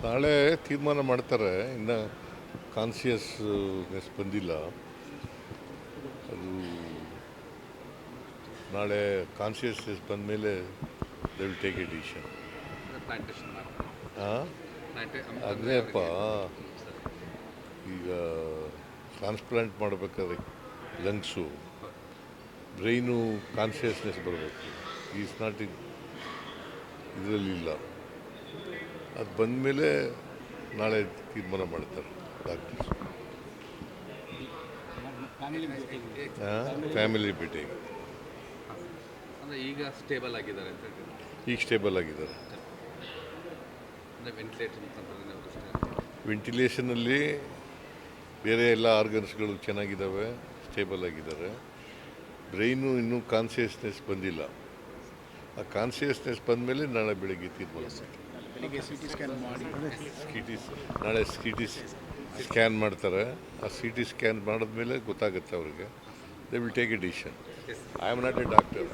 ನಾಳೆ ತೀರ್ಮಾನ ಮಾಡ್ತಾರೆ. ಇನ್ನು ಕಾನ್ಸಿಯಸ್ನೆಸ್ ಬಂದಿಲ್ಲ. ಅದು ನಾಳೆ ಕಾನ್ಸಿಯಸ್ನೆಸ್ ಬಂದ ಮೇಲೆ they will take a decision. ಹಾಂ, ಅದೇಪ್ಪ, ಈಗ ಟ್ರಾನ್ಸ್ಪ್ಲಾಂಟ್ ಮಾಡಬೇಕಾದ್ರೆ ಲಂಗ್ಸು, ಬ್ರೈನು ಕಾನ್ಸಿಯಸ್ನೆಸ್ ಬರಬೇಕು. ಈಸ್ ನಾಟ್ ಇದರಲ್ಲಿಲ್ಲ. ಅದು ಬಂದಮೇಲೆ ನಾಳೆ ತೀರ್ಮಾನ ಮಾಡ್ತಾರೆ ಡಾಕ್ಟರ್ಸ್. ಫ್ಯಾಮಿಲಿ ಭೇಟಿ. ಈಗ ಸ್ಟೇಬಲ್ ಆಗಿದ್ದಾರೆ ಅಂತ ಹೇಳ್ತೀವಿ. ಈಗ ಸ್ಟೇಬಲ್ ಆಗಿದ್ದಾರೆ. ವೆಂಟಿಲೇಷನಲ್ಲಿ ಬೇರೆ ಎಲ್ಲ ಆರ್ಗನ್ಸ್ಗಳು ಚೆನ್ನಾಗಿದ್ದಾವೆ, ಸ್ಟೇಬಲ್ ಆಗಿದ್ದಾರೆ. ಬ್ರೈನು ಇನ್ನೂ ಕಾನ್ಸಿಯಸ್ನೆಸ್ ಬಂದಿಲ್ಲ. ಆ ಕಾನ್ಸಿಯಸ್ನೆಸ್ ಬಂದಮೇಲೆ ನಾಳೆ ಬೆಳಗ್ಗೆ ತೀರ್ಮಾನ ನಾಳೆ ಸಿ ಟಿ ಸ್ಕ್ಯಾನ್ ಮಾಡ್ತಾರೆ. ಆ ಸಿ ಟಿ ಸ್ಕ್ಯಾನ್ ಮಾಡಿದ್ಮೇಲೆ ಗೊತ್ತಾಗುತ್ತೆ ಅವ್ರಿಗೆ. They will take a decision. I am not A doctor.